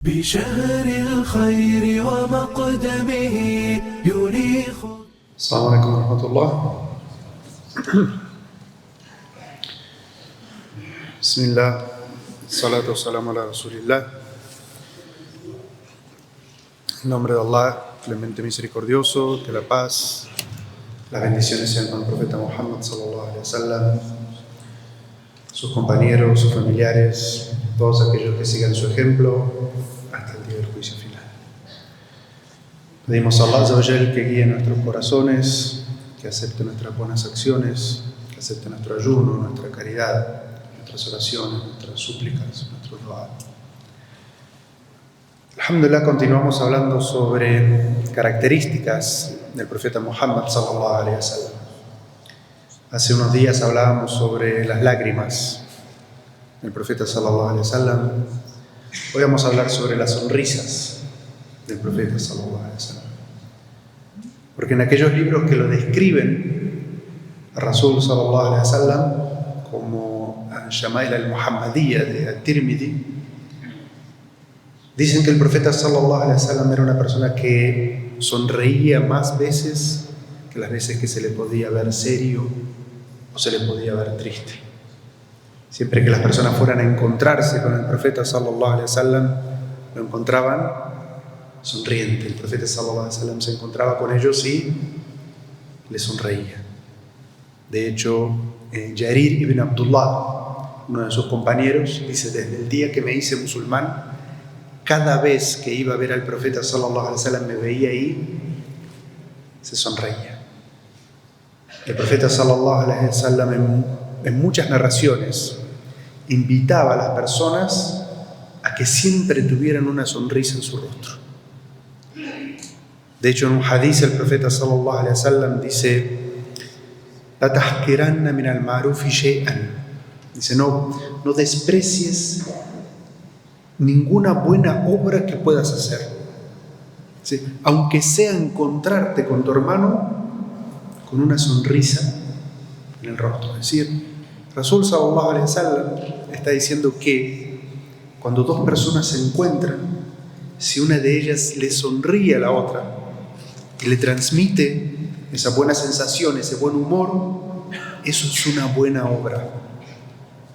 بشهر الخير ومقدمه يريخ. السلام عليكم ورحمة الله. بسم الله الصلاة والسلام على رسول الله. En nombre de Allah, clemente misericordioso, que la paz, las bendiciones sean con el profeta Muhammad sallallahu alaihi wasallam, sus compañeros, sus familiares, todos aquellos que sigan su ejemplo hasta el día del juicio final. Pedimos a Allah Azza wa Jal que guíe nuestros corazones, que acepte nuestras buenas acciones, que acepte nuestro ayuno, nuestra caridad, nuestras oraciones, nuestras súplicas, nuestros dua. Alhamdulillah, continuamos hablando sobre características del profeta Muhammad sallallahu alaihi wasallam. Hace unos días hablábamos sobre las lágrimas del profeta sallallahu alaihi wasallam. Hoy vamos a hablar sobre las sonrisas del profeta sallallahu alaihi wasallam. Porque en aquellos libros que lo describen a Rasul sallallahu alaihi wasallam, como Al-Shama'il al-Muhammadiyya de At-Tirmidhi, dicen que el profeta sallallahu alaihi wasallam era una persona que sonreía más veces que las veces que se le podía ver serio o se le podía ver triste. Siempre que las personas fueran a encontrarse con el profeta sallallahu alaihi wasallam, lo encontraban sonriente. El profeta sallallahu alaihi wasallam se encontraba con ellos y le sonreía. De hecho, Jarir ibn Abdullah, uno de sus compañeros, dice: desde el día que me hice musulmán, cada vez que iba a ver al profeta sallallahu alaihi wasallam me veía ahí, se sonreía. El profeta sallallahu alaihi wasallam en muchas narraciones invitaba a las personas a que siempre tuvieran una sonrisa en su rostro. De hecho, en un hadith el profeta sallallahu alaihi wasallam dice: "La tahqiranna min al-ma'rufi shay'an". Dice: no desprecies ninguna buena obra que puedas hacer. ¿Sí? Aunque sea encontrarte con tu hermano con una sonrisa en el rostro. Es decir, Rasul sallallahu alaihi wasallam está diciendo que cuando dos personas se encuentran, si una de ellas le sonríe a la otra y le transmite esa buena sensación, ese buen humor, eso es una buena obra.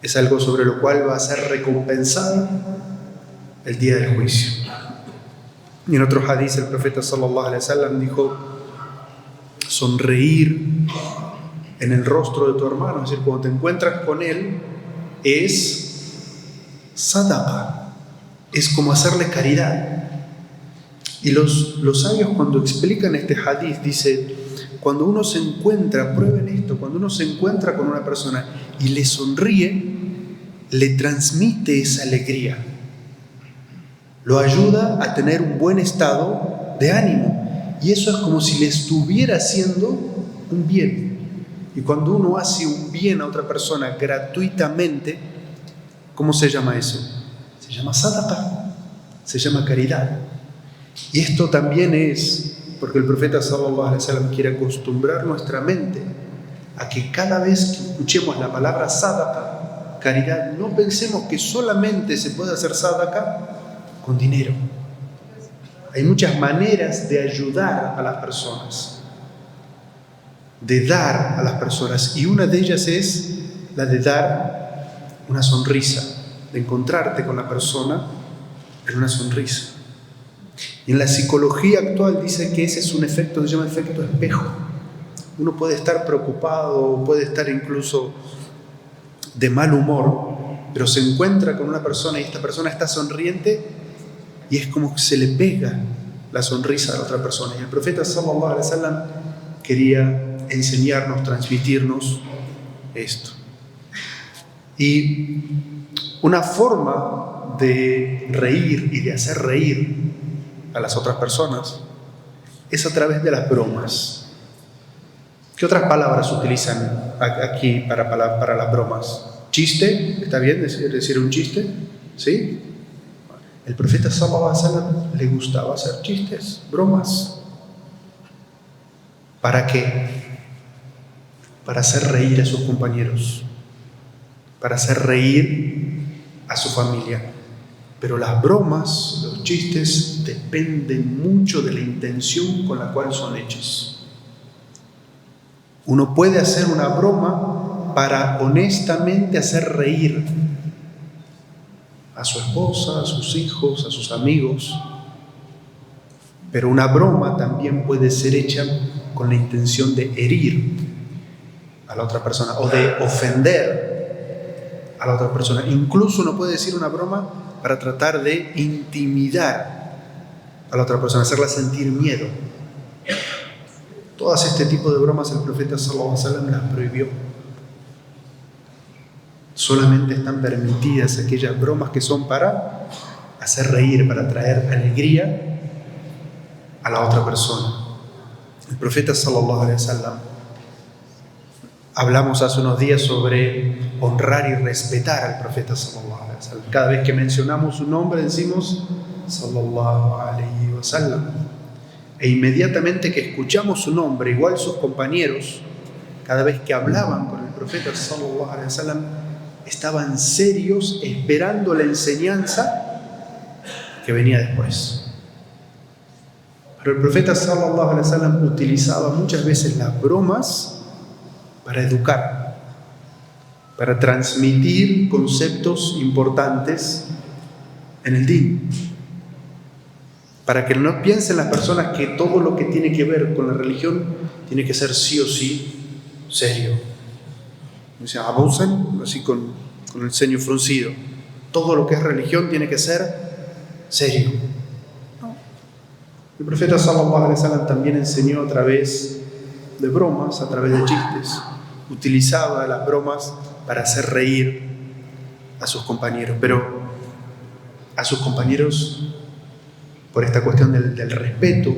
Es algo sobre lo cual va a ser recompensado el día del juicio. Y en otro hadith el profeta sallallahu alaihi wasallam dijo: sonreír en el rostro de tu hermano, es decir, cuando te encuentras con él, es sadaqa, es como hacerle caridad. Y los sabios, cuando explican este hadith, dice: cuando uno se encuentra, prueben esto, cuando uno se encuentra con una persona y le sonríe, le transmite esa alegría, lo ayuda a tener un buen estado de ánimo, y eso es como si le estuviera haciendo un bien. Y cuando uno hace un bien a otra persona gratuitamente, ¿cómo se llama eso? Se llama sadaqa, se llama caridad. Y esto también es porque el profeta sallallahu alaihi wasallam quiere acostumbrar nuestra mente a que cada vez que escuchemos la palabra sadaqa, caridad, no pensemos que solamente se puede hacer sadaqa con dinero. Hay muchas maneras de ayudar a las personas, de dar a las personas, y una de ellas es la de dar una sonrisa, de encontrarte con la persona en una sonrisa. Y en la psicología actual dice que ese es un efecto, se llama efecto espejo. Uno puede estar preocupado, puede estar incluso de mal humor, pero se encuentra con una persona y esta persona está sonriente y es como que se le pega la sonrisa a la otra persona. Y el profeta sallallahu alaihi wasallam quería enseñarnos, transmitirnos esto. Y una forma de reír y de hacer reír a las otras personas es a través de las bromas. ¿Qué otras palabras utilizan aquí para las bromas? ¿Chiste? ¿Está bien decir un chiste? ¿Sí? El profeta sallallahu alaihi wasallam le gustaba hacer chistes, bromas. ¿Para qué? Para hacer reír a sus compañeros, para hacer reír a su familia. Pero las bromas, los chistes, dependen mucho de la intención con la cual son hechos. Uno puede hacer una broma para honestamente hacer reír a su esposa, a sus hijos, a sus amigos. Pero una broma también puede ser hecha con la intención de herir a la otra persona o de ofender a la otra persona. Incluso uno puede decir una broma para tratar de intimidar a la otra persona, hacerla sentir miedo. Todas este tipo de bromas el profeta sallallahu alaihi wasallam las prohibió. Solamente están permitidas aquellas bromas que son para hacer reír, para traer alegría a la otra persona. El profeta sallallahu alaihi wasallam, hablamos hace unos días sobre honrar y respetar al profeta sallallahu alaihi wasallam. Cada vez que mencionamos su nombre decimos sallallahu alaihi wasallam. E inmediatamente que escuchamos su nombre, igual sus compañeros, cada vez que hablaban con el profeta sallallahu alaihi wasallam, estaban serios esperando la enseñanza que venía después. Pero el profeta sallallahu alaihi wasallam utilizaba muchas veces las bromas para educar, para transmitir conceptos importantes en el din, para que no piensen las personas que todo lo que tiene que ver con la religión tiene que ser sí o sí serio. Dice, abusan así con el ceño fruncido. Todo lo que es religión tiene que ser serio. No. El profeta sallallahu alaihi wasallam también enseñó a través de bromas, a través de chistes. Utilizaba las bromas para hacer reír a sus compañeros, pero a sus compañeros por esta cuestión del respeto,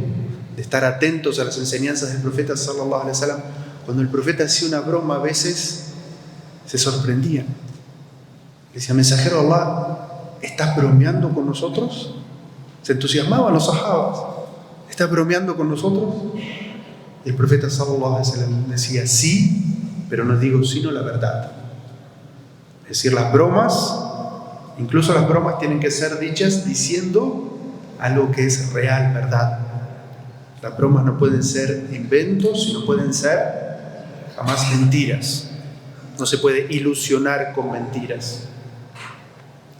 de estar atentos a las enseñanzas del profeta sallallahu alaihi wasallam. Cuando el profeta hacía una broma, a veces se sorprendían. Decía, mensajero de Allah, ¿estás bromeando con nosotros? Se entusiasmaban los sahabas. ¿Estás bromeando con nosotros? Y el profeta sallallahu alaihi wasallam decía, sí, pero no digo sino la verdad. Es decir, las bromas, incluso las bromas tienen que ser dichas diciendo algo que es real, verdad. Las bromas no pueden ser inventos y no pueden ser jamás mentiras. No se puede ilusionar con mentiras.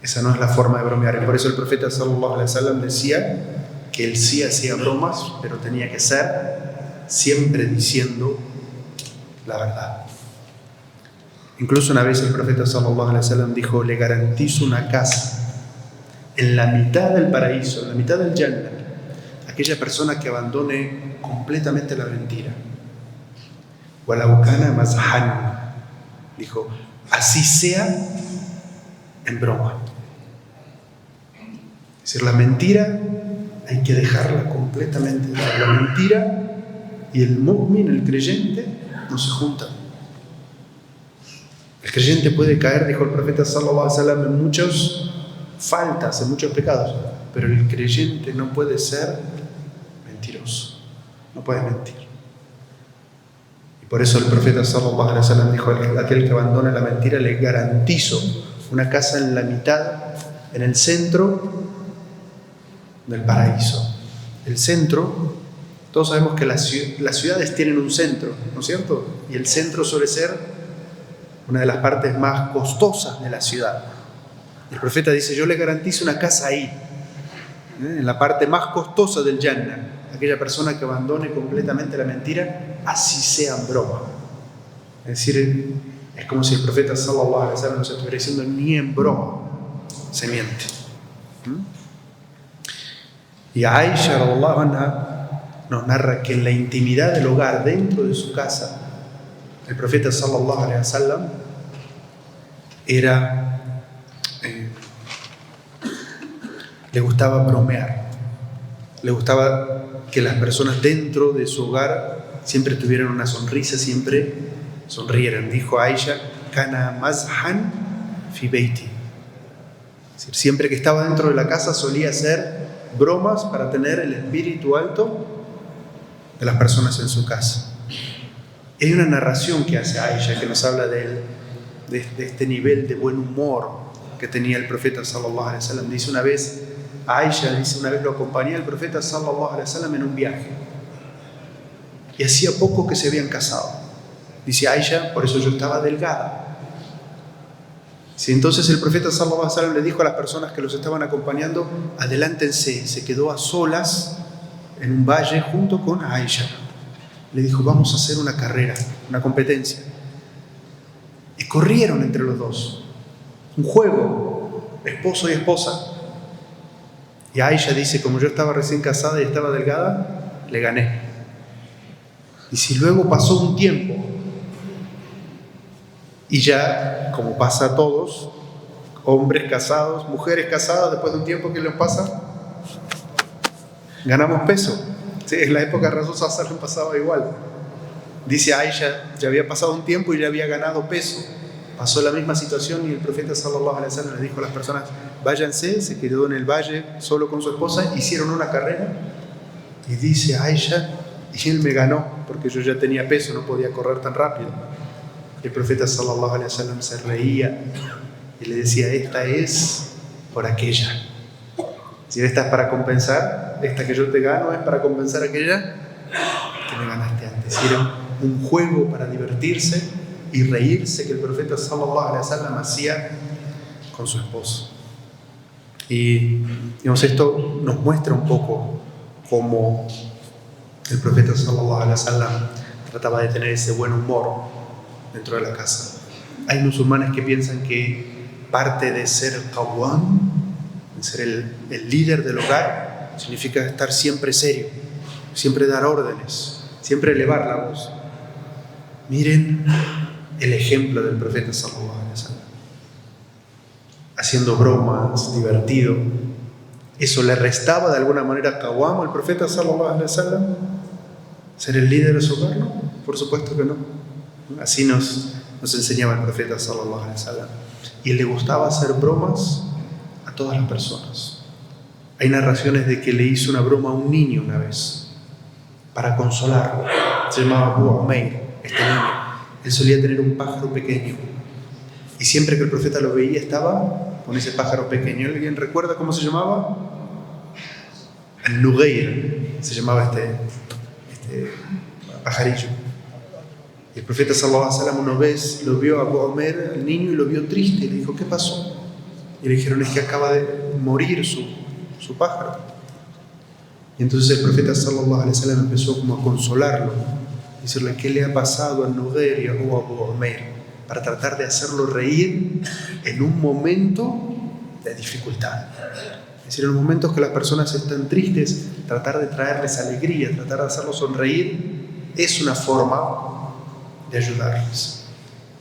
Esa no es la forma de bromear. Y por eso el profeta sallallahu alaihi wasallam decía que él sí hacía bromas, pero tenía que ser siempre diciendo la verdad. Incluso una vez el profeta sallallahu alaihi wasallam dijo, le garantizo una casa en la mitad del paraíso, en la mitad del Jannah, aquella persona que abandone completamente la mentira. Walau kana mazhan, dijo, así sea en broma. Es decir, la mentira hay que dejarla completamente. La mentira y el mu'min, el creyente, no se juntan. El creyente puede caer, dijo el profeta sallallahu alaihi wasallam, en muchas faltas, en muchos pecados, pero el creyente no puede ser mentiroso, no puede mentir. Y por eso el profeta sallallahu alaihi wasallam dijo, aquel que abandone la mentira le garantizo una casa en la mitad, en el centro del paraíso. El centro, todos sabemos que las ciudades tienen un centro, ¿no es cierto? Y el centro suele ser una de las partes más costosas de la ciudad. El profeta dice, yo le garantizo una casa ahí, en la parte más costosa del Jannah. Aquella persona que abandone completamente la mentira, así sea en broma. Es decir, es como si el profeta sallallahu alaihi wasallam nos estuviera diciendo, ni en broma se miente. Y Aisha radhiyallahu anha nos narra que en la intimidad del hogar, dentro de su casa, el profeta sallallahu alaihi wasallam le gustaba bromear, le gustaba que las personas dentro de su hogar siempre tuvieran una sonrisa, siempre sonrieran. Dijo Aisha, kana mazhan fi beiti. Es decir, siempre que estaba dentro de la casa solía hacer bromas para tener el espíritu alto de las personas en su casa. Y hay una narración que hace Aisha que nos habla de este nivel de buen humor que tenía el profeta sallallahu alaihi wasallam. Dice una vez, Aisha dice, una vez lo acompañé al profeta sallallahu alaihi wasallam en un viaje. Y hacía poco que se habían casado. Dice Aisha, por eso yo estaba delgada. Sí, entonces el profeta sallallahu alaihi wasallam le dijo a las personas que los estaban acompañando, adelántense. Se quedó a solas en un valle junto con Aisha. Le dijo, vamos a hacer una carrera, una competencia. Y corrieron entre los dos. Un juego, esposo y esposa. Y Aisha dice, como yo estaba recién casada y estaba delgada, le gané. Y si luego pasó un tiempo, y ya, como pasa a todos, hombres casados, mujeres casadas, después de un tiempo, ¿qué les pasa? Ganamos peso. Sí, en la época de Rasul sallallahu alaihi wasallam pasaba igual. Dice Aisha, ya había pasado un tiempo y ya había ganado peso. Pasó la misma situación y el profeta sallallahu alaihi wasallam le dijo a las personas, váyanse. Se quedó en el valle solo con su esposa, hicieron una carrera. Y dice Aisha, y él me ganó, porque yo ya tenía peso, no podía correr tan rápido. El profeta sallallahu alaihi wasallam se reía y le decía, esta es por aquella. Si esta es para compensar, esta que yo te gano es para compensar aquella que me ganaste antes. Era un juego para divertirse y reírse que el profeta sallallahu alaihi wasallam hacía con su esposo. Y digamos, esto nos muestra un poco cómo el profeta sallallahu alaihi wasallam trataba de tener ese buen humor dentro de la casa. Hay musulmanes que piensan que parte de ser qawwam, de ser el líder del hogar, significa estar siempre serio, siempre dar órdenes, siempre elevar la voz. Miren el ejemplo del profeta sallallahu alaihi wasallam, haciendo bromas, divertido. ¿Eso le restaba de alguna manera qawwam al profeta sallallahu alaihi wasallam? ¿Ser el líder de su hogar? No, por supuesto que no. Así nos enseñaba el profeta sallallahu alaihi wasallam. Y le gustaba hacer bromas a todas las personas. Hay narraciones de que le hizo una broma a un niño una vez para consolarlo. Se llamaba Abu Umair, este niño. Él solía tener un pájaro pequeño y siempre que el profeta lo veía estaba con ese pájaro pequeño. ¿Alguien recuerda cómo se llamaba? Al-Nughair se llamaba este pajarillo. El profeta sallallahu alaihi wasallam una vez lo vio a Abu Umair, al niño, y lo vio triste y le dijo, ¿qué pasó? Y le dijeron, es que acaba de morir su pájaro. Y entonces el profeta sallallahu alaihi wasallam empezó como a consolarlo, decirle, ¿qué le ha pasado a Nughair o a Abu Umair? Para tratar de hacerlo reír en un momento de dificultad. Es decir, en los momentos que las personas están tristes, tratar de traerles alegría, tratar de hacerlos sonreír, es una forma de ayudarles.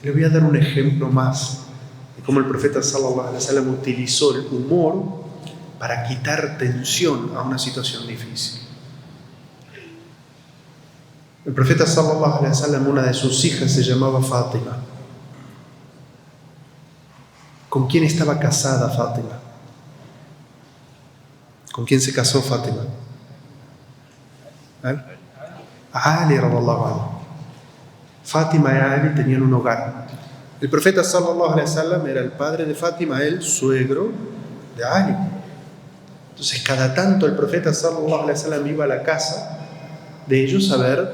Les voy a dar un ejemplo más de cómo el profeta sallallahu alaihi wasallam utilizó el humor para quitar tensión a una situación difícil. El profeta sallallahu alaihi wasallam, una de sus hijas se llamaba Fátima. ¿Con quién estaba casada Fátima? ¿Con quién se casó Fátima? Ali radiyallahu anhu. Fátima y Ali tenían un hogar. El profeta sallallahu alaihi wasallam era el padre de Fátima, el suegro de Ali. Entonces cada tanto el profeta sallallahu alaihi wasallam iba a la casa de ellos a ver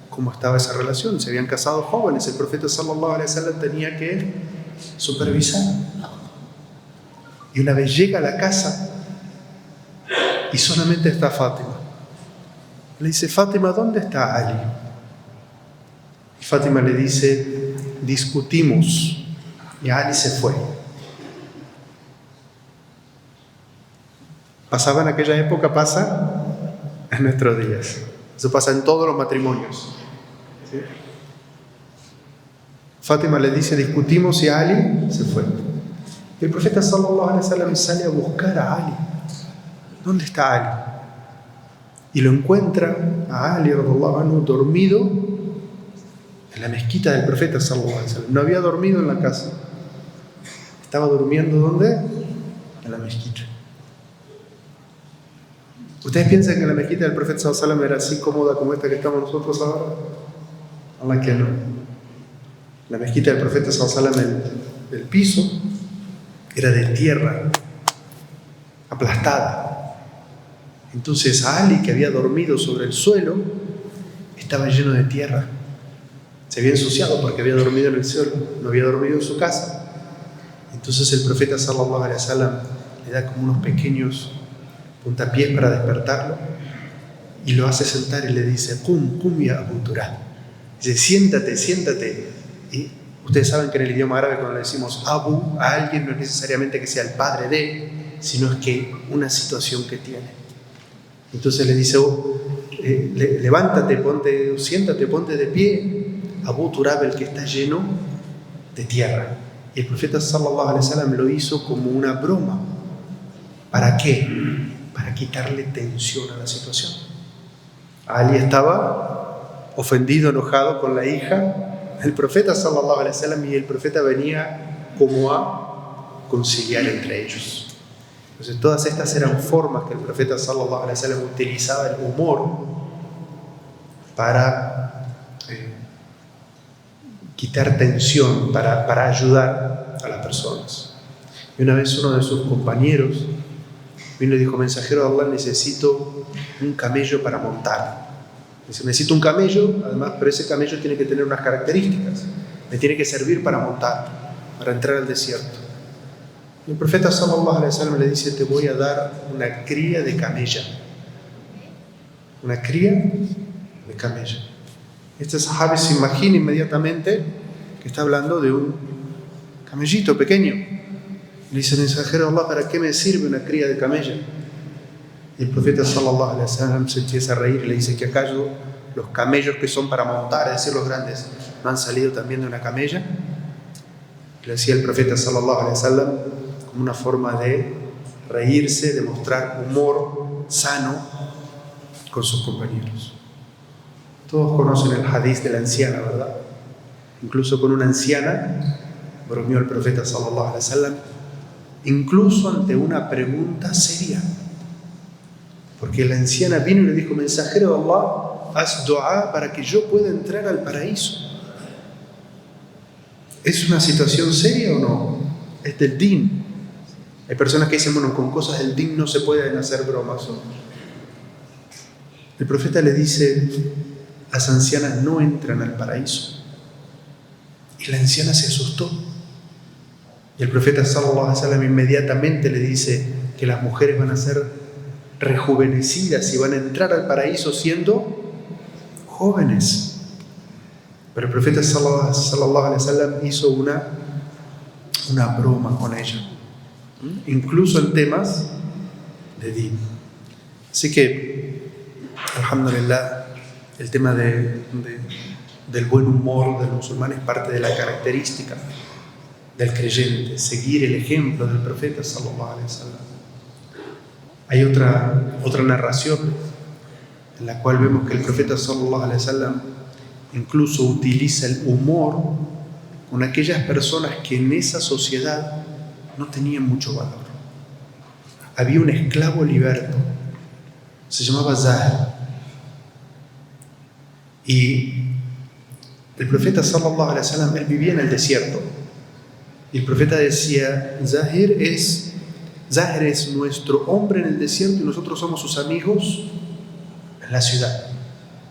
cómo estaba esa relación. Se habían casado jóvenes, el profeta sallallahu alaihi wasallam tenía que supervisar. Y una vez llega a la casa y solamente está Fátima. Le dice, Fátima, ¿dónde está Ali? Fátima le dice, discutimos, y Ali se fue. Pasaba en aquella época, pasa en nuestros días. Eso pasa en todos los matrimonios. ¿Sí? Fátima le dice, discutimos, y Ali se fue. Y el profeta sallallahu alaihi wasallam sale a buscar a Ali. ¿Dónde está Ali? Y lo encuentra a Ali radiyallahu anhu dormido en la mezquita del profeta sallallahu alaihi wasallam. No había dormido en la casa. Estaba durmiendo ¿dónde? En la mezquita. ¿Ustedes piensan que la mezquita del profeta sallallahu alaihi wasallam era así cómoda como esta que estamos nosotros ahora? Allah que no. La mezquita del profeta sallallahu alaihi wasallam, el piso era de tierra, aplastada. Entonces Ali, que había dormido sobre el suelo, estaba lleno de tierra. Se había ensuciado porque había dormido en el suelo, no había dormido en su casa. Entonces el profeta sallallahu alaihi wasallam le da como unos pequeños puntapiés para despertarlo y lo hace sentar y le dice: Qum ya Abu Turab. Dice: siéntate. Y ustedes saben que en el idioma árabe, cuando le decimos Abu a alguien, no es necesariamente que sea el padre de, sino es que una situación que tiene. Entonces le dice: levántate, siéntate, ponte de pie. Abu Turab, el que está lleno de tierra. Y el profeta sallallahu alaihi wasallam lo hizo como una broma. ¿Para qué? Para quitarle tensión a la situación. Ali estaba ofendido, enojado con la hija del profeta sallallahu alaihi wasallam, y el profeta venía como a conciliar entre ellos. Entonces todas estas eran formas que el profeta sallallahu alaihi wasallam utilizaba el humor para quitar tensión, para ayudar a las personas. Y una vez uno de sus compañeros vino y dijo: mensajero de Allah, necesito un camello para montar. Dice: necesito un camello, además, pero ese camello tiene que tener unas características. Me tiene que servir para montar, para entrar al desierto. Y el profeta sallallahu alaihi wasallam le dice: te voy a dar una cría de camella. Una cría de camella. Este sahabi se imagina inmediatamente que está hablando de un camellito pequeño. Le dice: mensajero de Allah, ¿para qué me sirve una cría de camella? Y el profeta sallallahu alaihi wasallam se empieza a reír y le dice: que acaso los camellos que son para montar, es decir, los grandes, no han salido también de una camella. Le decía el profeta sallallahu alaihi wasallam como una forma de reírse, de mostrar humor sano con sus compañeros. Todos conocen el hadith de la anciana, ¿verdad? Incluso con una anciana bromeó el profeta sallallahu alaihi wasallam, incluso ante una pregunta seria. Porque la anciana vino y le dijo: mensajero de Allah, haz dua para que yo pueda entrar al paraíso. ¿Es una situación seria o no? Es del din. Hay personas que dicen: bueno, con cosas del din no se pueden hacer bromas. El profeta le dice: las ancianas no entran al paraíso. Y la anciana se asustó. Y el profeta sallallahu alaihi wasallam inmediatamente le dice que las mujeres van a ser rejuvenecidas y van a entrar al paraíso siendo jóvenes. Pero el profeta sallallahu alaihi wasallam hizo una broma con ella, incluso en temas de din. Así que, alhamdulillah, el tema del buen humor del musulmán es parte de la característica del creyente, seguir el ejemplo del profeta sallallahu alaihi wasallam. Hay otra narración en la cual vemos que el profeta sallallahu alaihi wasallam incluso utiliza el humor con aquellas personas que en esa sociedad no tenían mucho valor. Había un esclavo liberto, se llamaba Zahir. Y el profeta sallallahu alaihi wasallam, él vivía en el desierto. Y el profeta decía: Zahir es nuestro hombre en el desierto y nosotros somos sus amigos en la ciudad.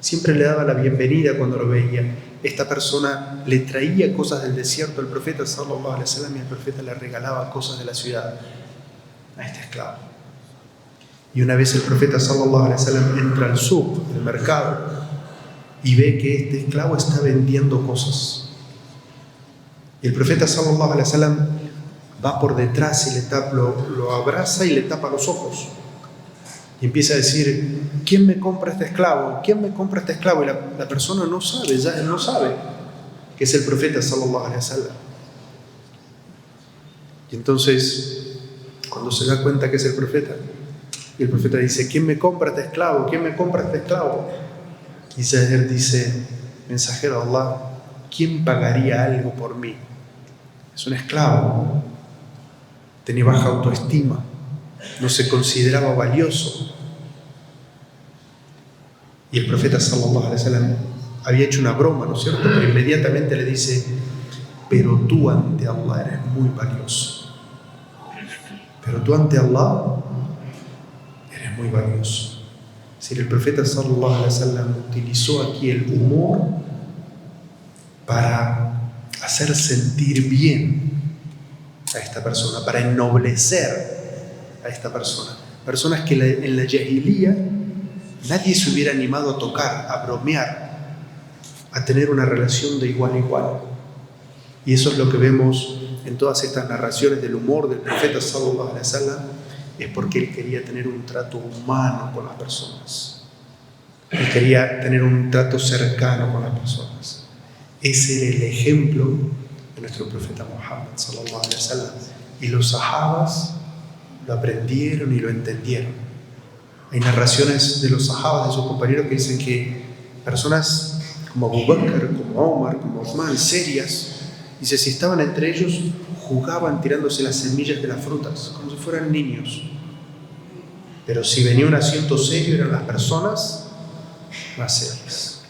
Siempre le daba la bienvenida cuando lo veía. Esta persona le traía cosas del desierto al profeta sallallahu alaihi wasallam y el profeta le regalaba cosas de la ciudad a este esclavo. Y una vez el profeta sallallahu alaihi wasallam entra al suq, al mercado, y ve que este esclavo está vendiendo cosas. Y el profeta sallallahu alaihi wasallam va por detrás y lo abraza y le tapa los ojos. Y empieza a decir: ¿quién me compra este esclavo? ¿Quién me compra este esclavo? Y la persona no sabe, ya no sabe que es el profeta sallallahu alaihi wasallam. Y entonces, cuando se da cuenta que es el profeta, y el profeta dice: ¿quién me compra este esclavo? ¿Quién me compra este esclavo? Y Zahir dice: mensajero de Allah, ¿quién pagaría algo por mí? Es un esclavo, tenía baja autoestima, no se consideraba valioso. Y el profeta sallallahu alaihi wasallam había hecho una broma, ¿no es cierto? Pero inmediatamente le dice: pero tú ante Allah eres muy valioso. pero tú ante Allah eres muy valioso. Si el profeta sallallahu alaihi wasallam utilizó aquí el humor para hacer sentir bien a esta persona, para ennoblecer a esta persona. Personas que en la Jahiliya nadie se hubiera animado a tocar, a bromear, a tener una relación de igual a igual. Y eso es lo que vemos en todas estas narraciones del humor del profeta sallallahu alaihi wasallam, es porque él quería tener un trato humano con las personas. Él quería tener un trato cercano con las personas. Ese era el ejemplo de nuestro profeta Muhammad sallallahu alaihi wasallam. Y los sahabas lo aprendieron y lo entendieron. Hay narraciones de los sahabas, de sus compañeros, que dicen que personas como Abu Bakr, como Omar, como Uthman, serias, dice, si estaban entre ellos, jugaban tirándose las semillas de las frutas, como si fueran niños. Pero si venía un asiento serio, eran las personas más serias.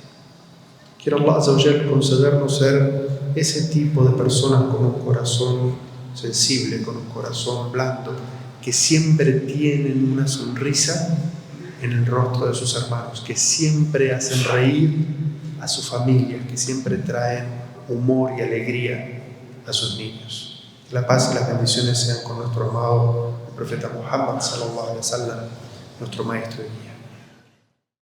Quiero Allah Azza wa Jal concedernos ser ese tipo de personas con un corazón sensible, con un corazón blando, que siempre tienen una sonrisa en el rostro de sus hermanos, que siempre hacen reír a su familia, que siempre traen humor y alegría a sus niños. Que la paz y las bendiciones sean con nuestro amado profeta Muhammad sallallahu alaihi wasallam, nuestro maestro.